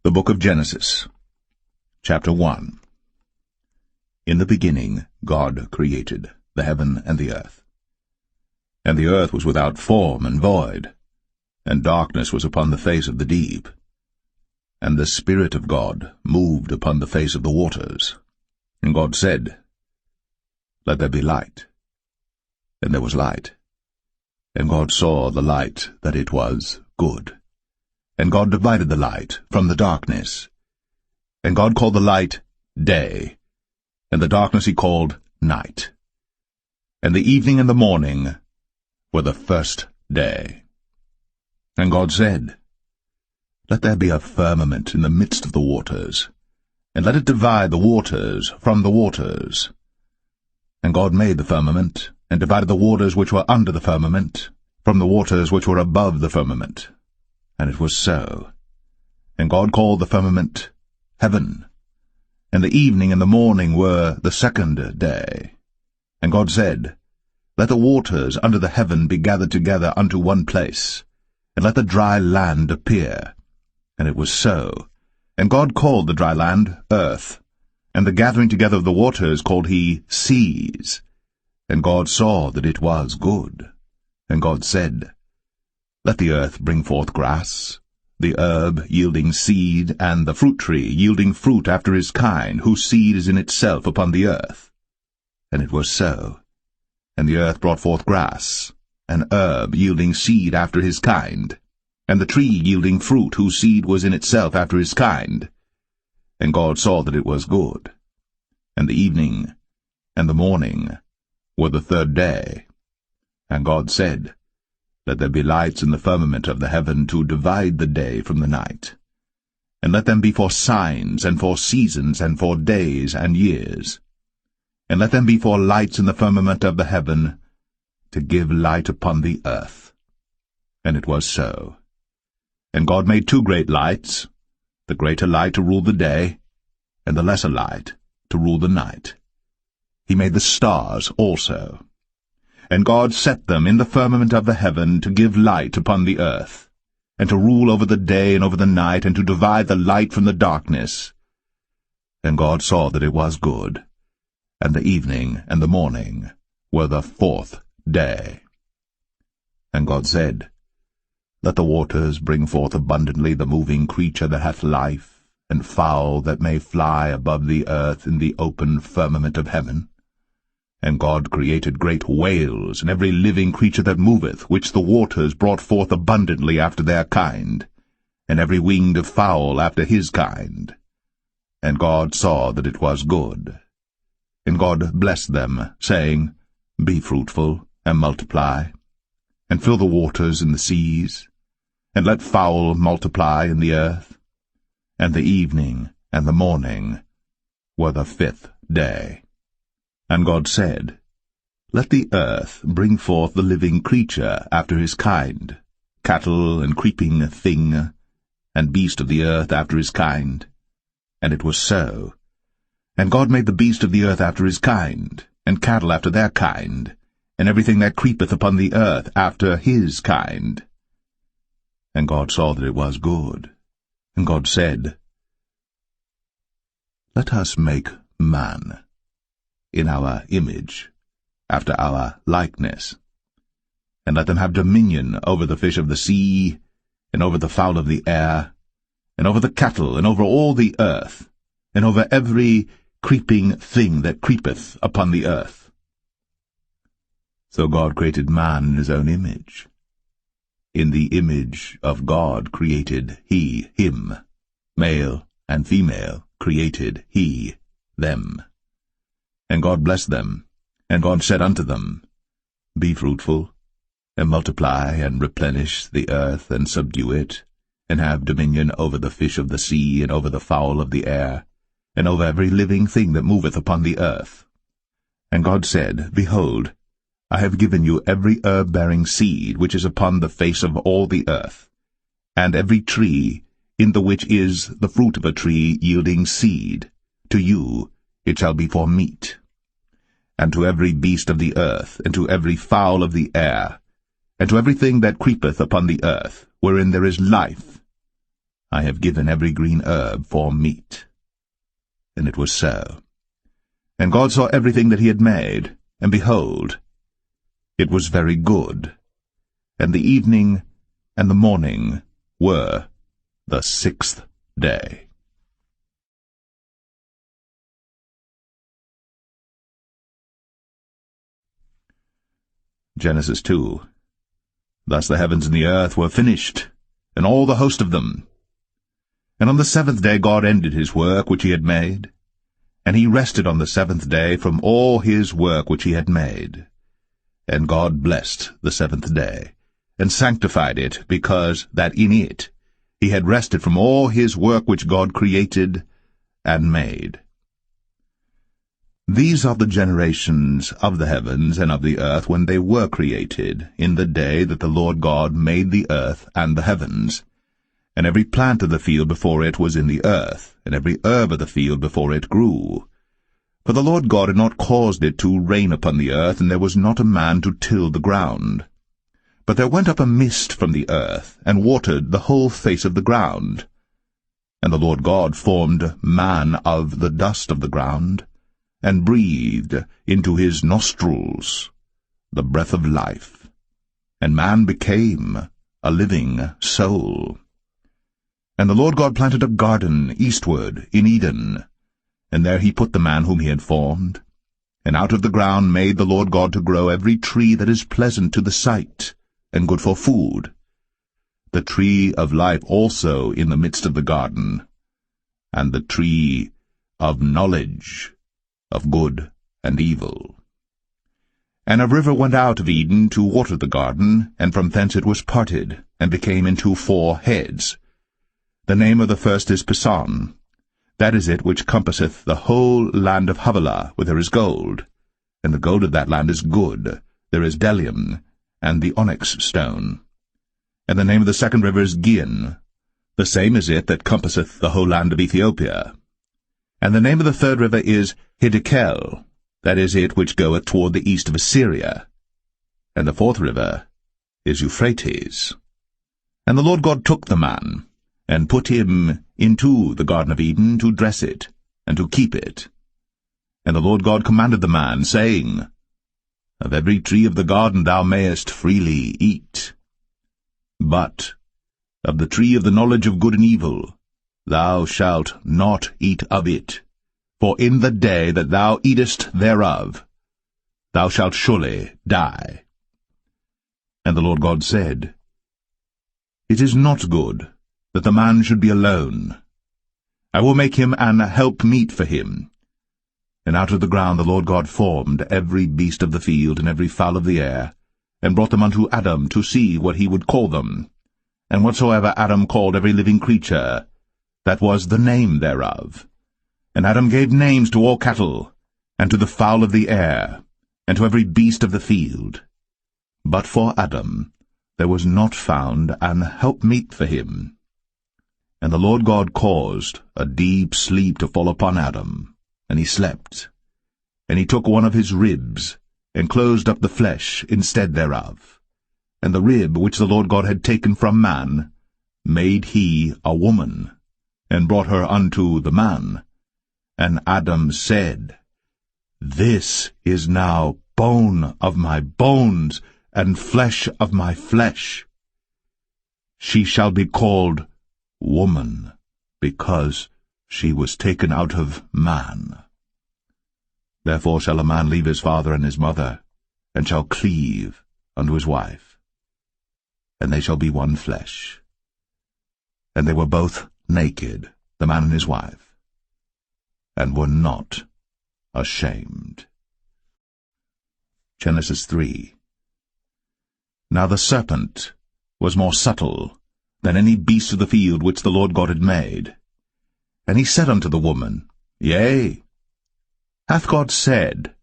The Book of Genesis, Chapter 1. In the beginning God created the heaven and the earth. And the earth was without form and void, and darkness was upon the face of the deep. And the Spirit of God moved upon the face of the waters. And God said, Let there be light. And there was light. And God saw the light that it was good. And God divided the light from the darkness. And God called the light day, and the darkness he called night. And the evening and the morning were the first day. And God said, Let there be a firmament in the midst of the waters, and let it divide the waters from the waters. And God made the firmament, and divided the waters which were under the firmament from the waters which were above the firmament. And it was so. And God called the firmament heaven. And the evening and the morning were the second day. And God said, Let the waters under the heaven be gathered together unto one place, and let the dry land appear. And it was so. And God called the dry land earth, and the gathering together of the waters called he seas. And God saw that it was good. And God said, Let the earth bring forth grass, the herb yielding seed, and the fruit tree yielding fruit after his kind, whose seed is in itself upon the earth. And it was so. And the earth brought forth grass, an herb yielding seed after his kind, and the tree yielding fruit, whose seed was in itself after his kind. And God saw that it was good. And the evening and the morning were the third day. And God said, Let there be lights in the firmament of the heaven to divide the day from the night. And let them be for signs, and for seasons, and for days and years. And let them be for lights in the firmament of the heaven, to give light upon the earth. And it was so. And God made two great lights, the greater light to rule the day, and the lesser light to rule the night. He made the stars also. And God set them in the firmament of the heaven to give light upon the earth, and to rule over the day and over the night, and to divide the light from the darkness. And God saw that it was good. And the evening and the morning were the fourth day. And God said, Let the waters bring forth abundantly the moving creature that hath life, and fowl that may fly above the earth in the open firmament of heaven. And God created great whales, and every living creature that moveth, which the waters brought forth abundantly after their kind, and every winged fowl after his kind. And God saw that it was good. And God blessed them, saying, Be fruitful, and multiply, and fill the waters in the seas, and let fowl multiply in the earth. And the evening and the morning were the fifth day. And God said, Let the earth bring forth the living creature after his kind, cattle and creeping thing, and beast of the earth after his kind. And it was so. And God made the beast of the earth after his kind, and cattle after their kind, and everything that creepeth upon the earth after his kind. And God saw that it was good. And God said, Let us make man in our image, after our likeness, and let them have dominion over the fish of the sea, and over the fowl of the air, and over the cattle, and over all the earth, and over every creeping thing that creepeth upon the earth. So God created man in his own image. In the image of God created he him, male and female created he them. And God blessed them, and God said unto them, Be fruitful, and multiply, and replenish the earth, and subdue it, and have dominion over the fish of the sea, and over the fowl of the air, and over every living thing that moveth upon the earth. And God said, Behold, I have given you every herb-bearing seed which is upon the face of all the earth, and every tree in the which is the fruit of a tree yielding seed. To you it shall be for meat. And to every beast of the earth, and to every fowl of the air, and to everything that creepeth upon the earth, wherein there is life, I have given every green herb for meat. And it was so. And God saw everything that he had made, and behold, it was very good. And the evening and the morning were the 6th day. Genesis 2. Thus the heavens and the earth were finished, and all the host of them. And on the 7th day God ended his work which he had made, and he rested on the 7th day from all his work which he had made. And God blessed the 7th day, and sanctified it, because that in it he had rested from all his work which God created and made. These are the generations of the heavens and of the earth when they were created, in the day that the Lord God made the earth and the heavens. And every plant of the field before it was in the earth, and every herb of the field before it grew. For the Lord God had not caused it to rain upon the earth, and there was not a man to till the ground. But there went up a mist from the earth, and watered the whole face of the ground. And the Lord God formed man of the dust of the ground, and breathed into his nostrils the breath of life. And man became a living soul. And the Lord God planted a garden eastward in Eden, and there he put the man whom he had formed. And out of the ground made the Lord God to grow every tree that is pleasant to the sight, and good for food, the tree of life also in the midst of the garden, and the tree of knowledge of good and evil. And a river went out of Eden to water the garden, and from thence it was parted, and became into 4 heads. The name of the first is Pison. That is it which compasseth the whole land of Havilah, where there is gold. And the gold of that land is good. There is bdellium, and the onyx stone. And the name of the second river is Gihon. The same is it that compasseth the whole land of Ethiopia. And the name of the third river is Hiddekel. That is it which goeth toward the east of Assyria. And the fourth river is Euphrates. And the Lord God took the man, and put him into the Garden of Eden to dress it, and to keep it. And the Lord God commanded the man, saying, Of every tree of the garden thou mayest freely eat. But of the tree of the knowledge of good and evil thou shalt not eat of it, for in the day that thou eatest thereof thou shalt surely die. And the Lord God said, It is not good that the man should be alone. I will make him an helpmeet for him. And out of the ground the Lord God formed every beast of the field and every fowl of the air, and brought them unto Adam to see what he would call them. And whatsoever Adam called every living creature, that was the name thereof. And Adam gave names to all cattle, and to the fowl of the air, and to every beast of the field. But for Adam there was not found an helpmeet for him. And the Lord God caused a deep sleep to fall upon Adam, and he slept. And he took one of his ribs, and closed up the flesh instead thereof. And the rib which the Lord God had taken from man made he a woman, and brought her unto the man. And Adam said, This is now bone of my bones, and flesh of my flesh. She shall be called woman, because she was taken out of man. Therefore shall a man leave his father and his mother, and shall cleave unto his wife, and they shall be one flesh. And they were both naked, the man and his wife, and were not ashamed. Genesis 3. Now the serpent was more subtle than any beast of the field which the Lord God had made. And he said unto the woman, Yea, hath God said,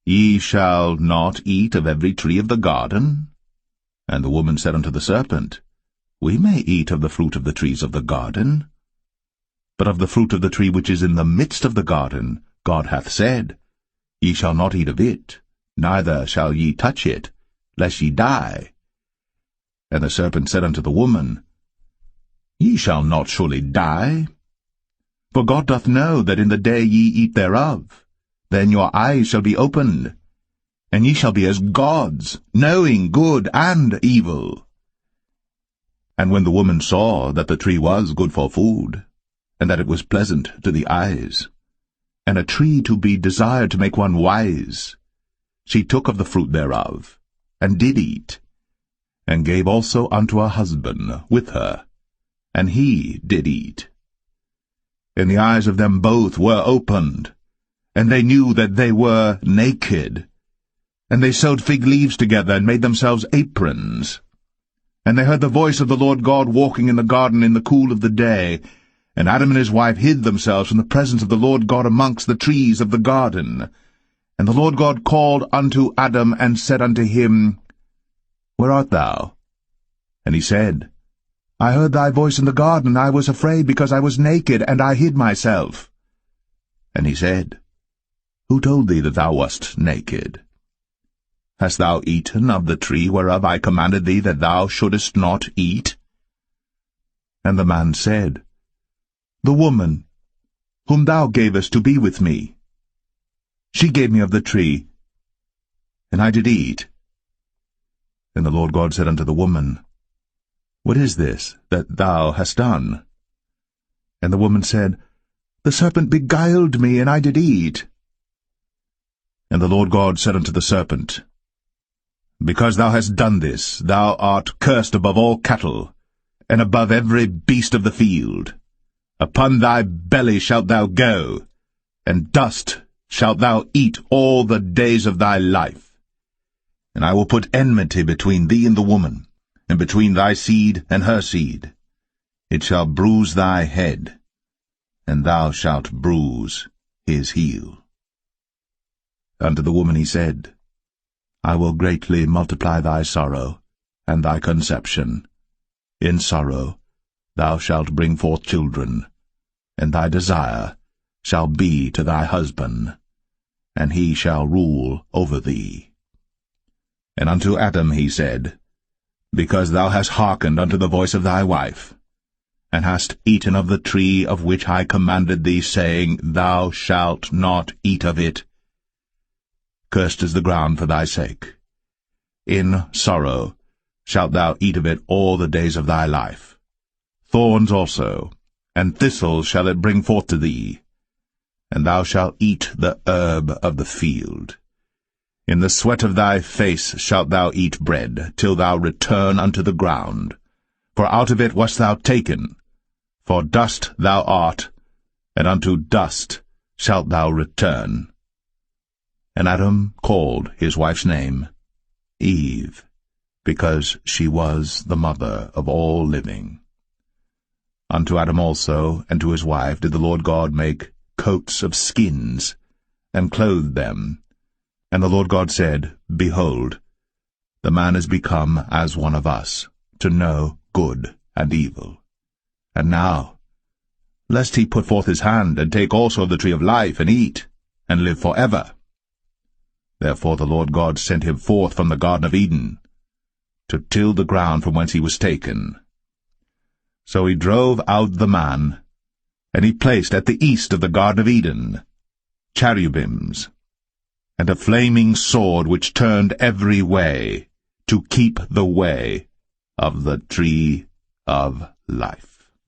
Ye shall not eat of every tree of the garden? And the woman said unto the serpent, We may eat of the fruit of the trees of the garden. But of the fruit of the tree which is in the midst of the garden, God hath said, Ye shall not eat of it, neither shall ye touch it, lest ye die. And the serpent said unto the woman, Ye shall not surely die. For God doth know that in the day ye eat thereof, then your eyes shall be opened, and ye shall be as gods, knowing good and evil. And when the woman saw that the tree was good for food, and that it was pleasant to the eyes, and a tree to be desired to make one wise, she took of the fruit thereof, and did eat, and gave also unto her husband with her, and he did eat. And the eyes of them both were opened, and they knew that they were naked. And they sewed fig leaves together, and made themselves aprons. And they heard the voice of the Lord God walking in the garden in the cool of the day. And Adam and his wife hid themselves from the presence of the Lord God amongst the trees of the garden. And the Lord God called unto Adam, and said unto him, Where art thou? And he said, I heard thy voice in the garden, and I was afraid, because I was naked, and I hid myself. And he said, Who told thee that thou wast naked? Hast thou eaten of the tree whereof I commanded thee that thou shouldest not eat? And the man said, The woman, whom thou gavest to be with me, she gave me of the tree, and I did eat. And the Lord God said unto the woman, What is this that thou hast done? And the woman said, The serpent beguiled me, and I did eat. And the Lord God said unto the serpent, Because thou hast done this, thou art cursed above all cattle, and above every beast of the field. Upon thy belly shalt thou go, and dust shalt thou eat all the days of thy life. And I will put enmity between thee and the woman, and between thy seed and her seed. It shall bruise thy head, and thou shalt bruise his heel. Unto the woman he said, I will greatly multiply thy sorrow, and thy conception. In sorrow thou shalt bring forth children, and thy desire shall be to thy husband, and he shall rule over thee. And unto Adam he said, Because thou hast hearkened unto the voice of thy wife, and hast eaten of the tree of which I commanded thee, saying, Thou shalt not eat of it, cursed is the ground for thy sake. In sorrow shalt thou eat of it all the days of thy life. Thorns also, and thistles shall it bring forth to thee, and thou shalt eat the herb of the field. In the sweat of thy face shalt thou eat bread, till thou return unto the ground. For out of it wast thou taken, for dust thou art, and unto dust shalt thou return. And Adam called his wife's name Eve, because she was the mother of all living. Unto Adam also and to his wife did the Lord God make coats of skins, and clothed them. And the Lord God said, Behold, the man is become as one of us, to know good and evil. And now, lest he put forth his hand, and take also of the tree of life, and eat, and live forever. Therefore the Lord God sent him forth from the Garden of Eden, to till the ground from whence he was taken. So he drove out the man, and he placed at the east of the Garden of Eden cherubims, and a flaming sword which turned every way, to keep the way of the tree of life.